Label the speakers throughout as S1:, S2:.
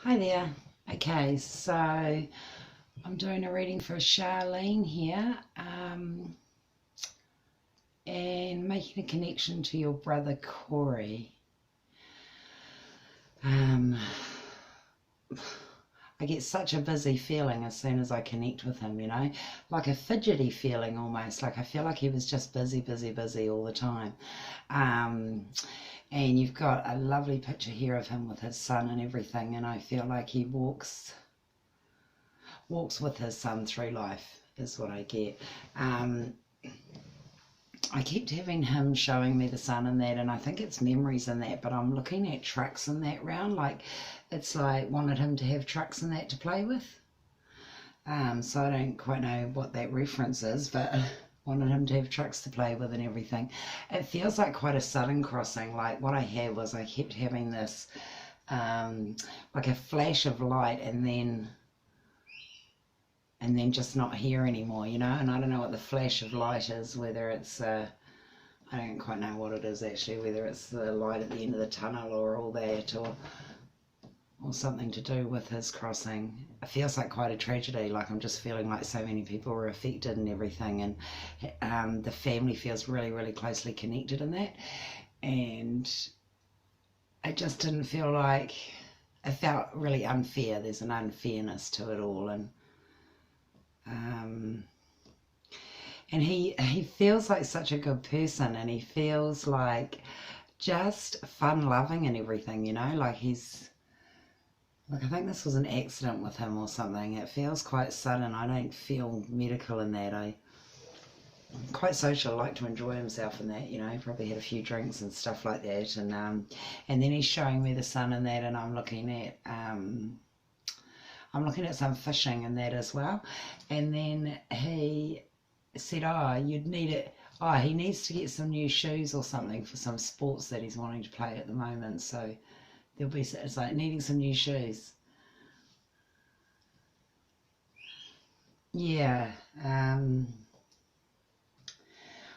S1: Hi there. Okay, so I'm doing a reading for Sharleen here, and making a connection to your brother Corey. Um, I get such a busy feeling as soon as I connect with him, like a fidgety feeling almost, like I feel like he was just busy, busy, busy all the time. Um, and you've got a lovely picture here of him with his son and everything, and I feel like he walks with his son through life is what I get. I kept having him showing me the sun and that, and I think it's memories and that, but I'm looking at trucks and that round, like it's like wanted him to have trucks and that to play with. So I don't quite know what that reference is, but wanted him to have trucks to play with and everything. It feels like quite a sudden crossing. Like what I had was I kept having this like a flash of light and then just not here anymore, and I don't know what the flash of light is, whether it's I don't quite know what it is actually, whether it's the light at the end of the tunnel or all that, or something to do with his crossing. It feels like quite a tragedy, like I'm just feeling like so many people were affected and everything, and the family feels really, really closely connected in that, and it just didn't feel like, it felt really unfair. There's an unfairness to it all, um, and he feels like such a good person, and he feels like just fun loving and everything, like I think this was an accident with him or something. It feels quite sudden. I don't feel medical in that. I'm quite social, like to enjoy himself in that, probably had a few drinks and stuff like that, and then he's showing me the sun and that, and I'm looking at some fishing and that as well. And then he said, oh, you'd need it. Oh, he needs to get some new shoes or something for some sports that he's wanting to play at the moment. So it's like needing some new shoes. Yeah. I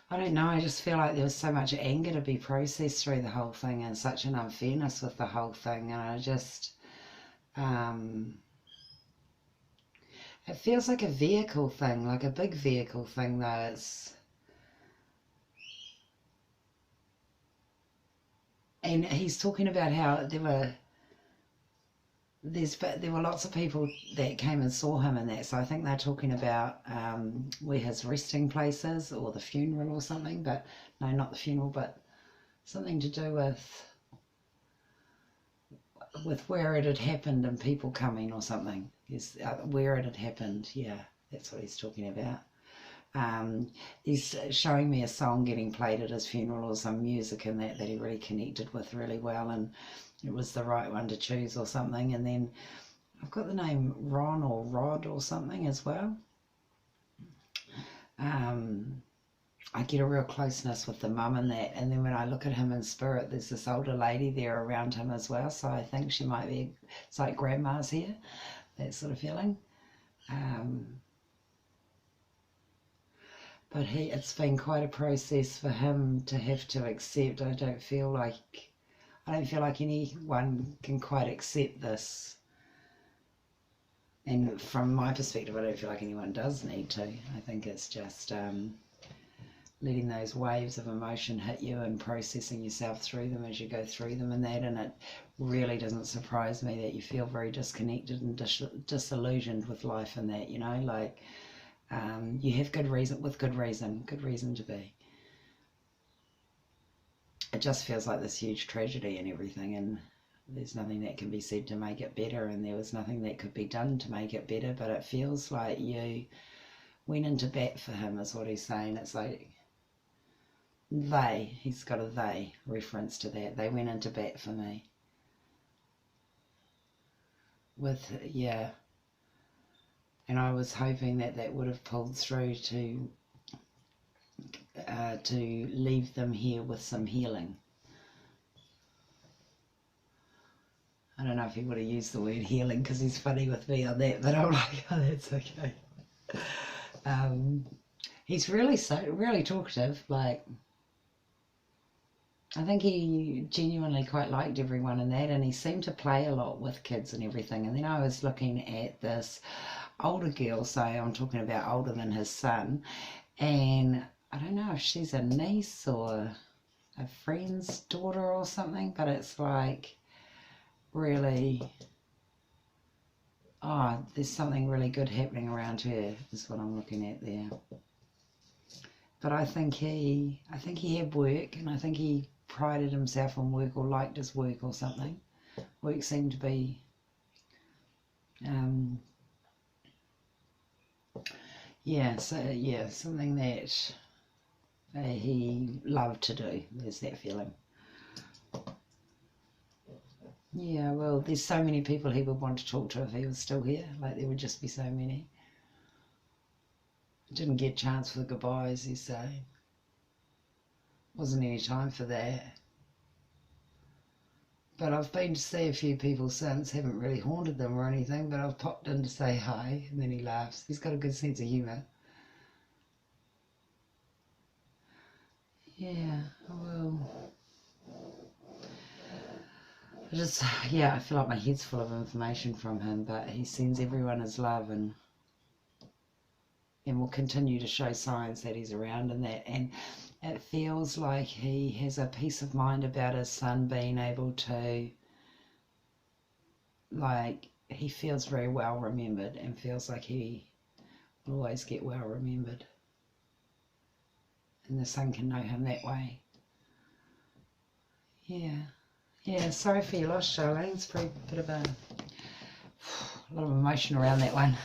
S1: don't know. I just feel like there was so much anger to be processed through the whole thing, and such an unfairness with the whole thing. And um, it feels like a vehicle thing, like a big vehicle thing, though. And he's talking about how there were lots of people that came and saw him and that. So I think they're talking about where his resting place is, or the funeral or something. But no, not the funeral, but something to do with where it had happened and people coming or something. Where it had happened. Yeah, that's what he's talking about. He's showing me a song getting played at his funeral, or some music and that he really connected with really well, and it was the right one to choose or something. And then I've got the name Ron or Rod or something as well. I get a real closeness with the mum and that, and then when I look at him in spirit, there's this older lady there around him as well, so I think she might be, it's like grandma's here, that sort of feeling. But it's been quite a process for him to have to accept. I don't feel like anyone can quite accept this. And from my perspective, I don't feel like anyone does need to. I think it's just letting those waves of emotion hit you and processing yourself through them as you go through them and that. And it really doesn't surprise me that you feel very disconnected and disillusioned with life and that, like you have good reason to be. It just feels like this huge tragedy and everything, and there's nothing that can be said to make it better, and there was nothing that could be done to make it better, but it feels like you went into bat for him is what he's saying. It's like he's got a they reference to that. They went into bat for me. Yeah. And I was hoping that would have pulled through to leave them here with some healing. I don't know if he would have used the word healing because he's funny with me on that, but I'm like, oh, that's okay. He's really talkative, like I think he genuinely quite liked everyone in that, and he seemed to play a lot with kids and everything. And then I was looking at this older girl, so I'm talking about older than his son, and I don't know if she's a niece or a friend's daughter or something, but it's like really, oh, there's something really good happening around her, is what I'm looking at there. But I think he had work, and I think he prided himself on work or liked his work or something. Work seemed to be something that he loved to do. There's that feeling. Yeah, well, there's so many people he would want to talk to if he was still here. Like, there would just be so many. Didn't get a chance for the goodbyes, he's saying. Wasn't any time for that. But I've been to see a few people since, haven't really haunted them or anything, but I've popped in to say hi, and then he laughs. He's got a good sense of humour. Yeah, well, I feel like my head's full of information from him, but he sends everyone his love, and will continue to show signs that he's around and that, and it feels like he has a peace of mind about his son being able to, like, he feels very well remembered and feels like he will always get well remembered, and the son can know him that way. Yeah, sorry for your loss, Sharleen. It's a bit of a lot of emotion around that one.